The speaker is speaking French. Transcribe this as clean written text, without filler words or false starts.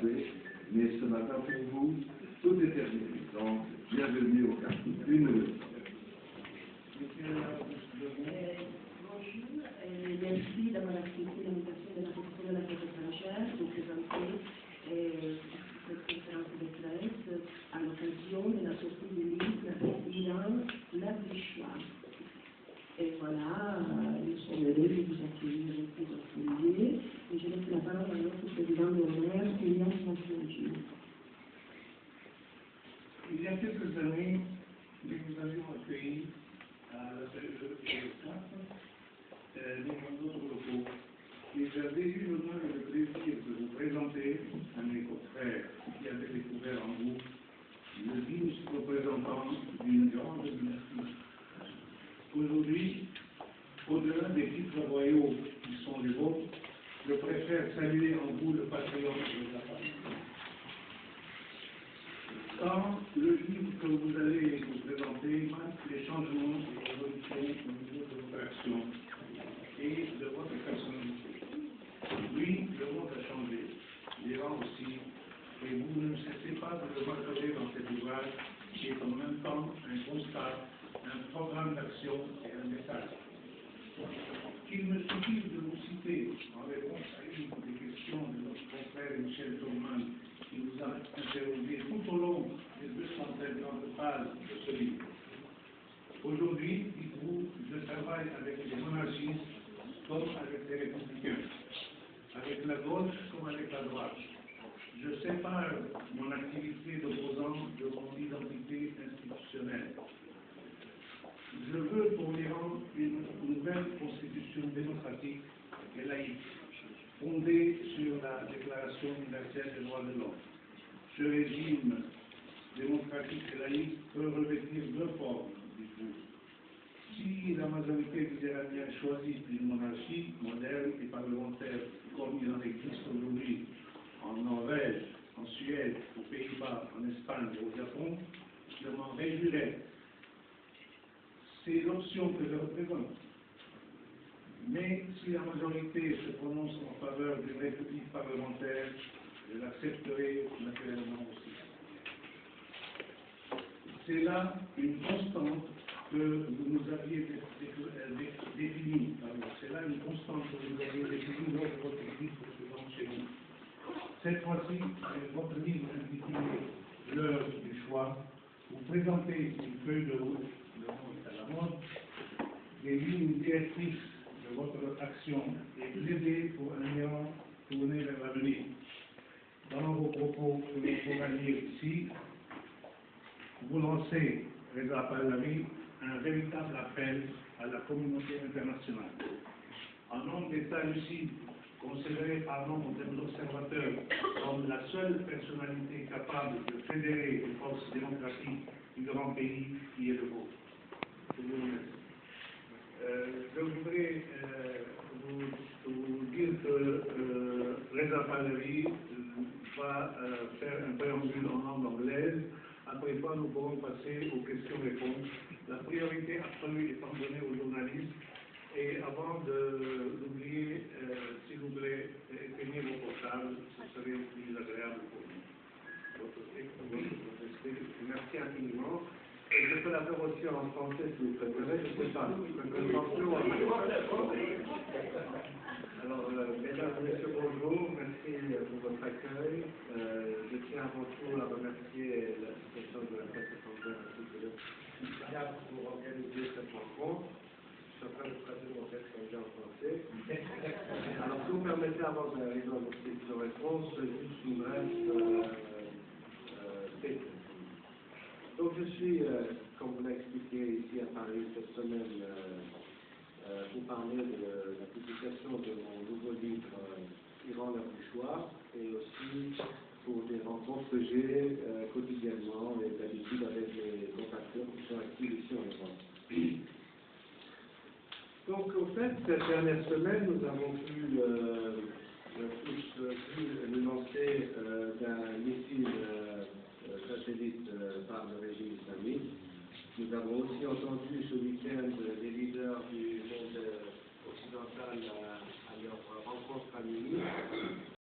passé, mais ce matin pour vous, tout est terminé. Donc, bienvenue au camp. Une minute. Bonjour, merci d'avoir accepté l'invitation de la Commission de l'Affaires étrangères pour présenter cette conférence de presse à l'occasion de la sortie du livre Iran, l'art du choix. Et voilà, nous sommes heureux de vous accueillir ici dans ce lieu. Et je laisse la parole à notre président d'honneur, Elias Massoudji. Il y a quelques années, nous avions accueilli à la période de d'autres locaux. Et j'avais eu l'honneur et le plaisir de vous présenter à mes confrères qui avaient découvert en vous le digne représentant d'une grande dynastie. Aujourd'hui, au-delà des titres royaux qui sont les vôtres, je préfère saluer en vous le patriote de la famille. Quand le livre que vous allez vous présenter marque les changements et les évolutions au niveau de votre action et de votre personnalité. Oui, le monde a changé, l'Iran aussi, et vous ne cessez pas de le marteler dans cet ouvrage qui est en même temps un constat, un programme d'action et un message. Qu'il me suffise de vous citer en réponse à une des questions de notre confrère Michel Thurman, qui nous a interrogé tout au long des 250 pages de ce livre. Aujourd'hui, dites-vous, je travaille avec les monarchistes comme avec les républicains, avec la gauche comme avec la droite. Je sépare mon activité d'opposant de mon identité institutionnelle. Je veux pour l'Iran une nouvelle constitution démocratique et laïque, fondée sur la Déclaration universelle des droits de l'homme. Ce régime démocratique et laïque peut revêtir deux formes, dites-vous. Si la majorité des Iraniens choisit une monarchie moderne et parlementaire comme il en existe aujourd'hui en Norvège, en Suède, aux Pays-Bas, en Espagne et au Japon, je m'en réjouirais. C'est l'option que je représente. Mais si la majorité se prononce en faveur d'une république parlementaire, je l'accepterai naturellement aussi. C'est là une constante que vous nous aviez définie. C'est là une constante que vous aviez définie lors de votre visite précédente chez nous. Cette fois-ci, votre livre intitulé L'heure du choix, vous présentez une feuille de route, le mot est à la mode, des lignes directrices de votre action et plaider pour un Iran tourné vers l'avenir. Dans vos propos que vous pourrez lire ici, vous lancez, Reza Pahlavi, un véritable appel à la communauté internationale. En homme d'État lucide, considéré par nombre d'observateurs comme la seule personnalité capable de fédérer les forces démocratiques du grand pays qui est le vôtre. Je vous remercie. Je voudrais vous dire que Reza Pahlavi va faire un préambule en langue anglaise. Après quoi, nous pourrons passer aux questions-réponses. La priorité absolue étant donnée aux journalistes. Et avant d'oublier, s'il vous plaît, éteignez vos portables, ce serait plus agréable pour nous. Merci infiniment. Et je peux la faire aussi en français si vous préférez, je ne sais pas. Alors, mesdames et messieurs, bonjour, merci pour votre accueil. Je tiens avant tout à remercier l'association de la presse étrangère ainsi que le CAP pour organiser cette rencontre. Je suis en train de traduire mon texte en français. Alors, si vous permettez, avant d'arriver à votre question-réponse, juste une brève statement. Donc, je suis, comme vous l'avez expliqué, ici à Paris cette semaine pour parler de la publication de mon nouveau livre Iran, l'heure du choix, et aussi pour des rencontres que j'ai quotidiennement et d'habitude avec les compatriotes qui sont actifs ici en Iran. Donc, au fait, cette dernière semaine, nous avons pu le lancer d'un missile satellite par le régime islamique. Nous avons aussi entendu ce week-end des leaders du monde occidental à leur rencontre à Munich.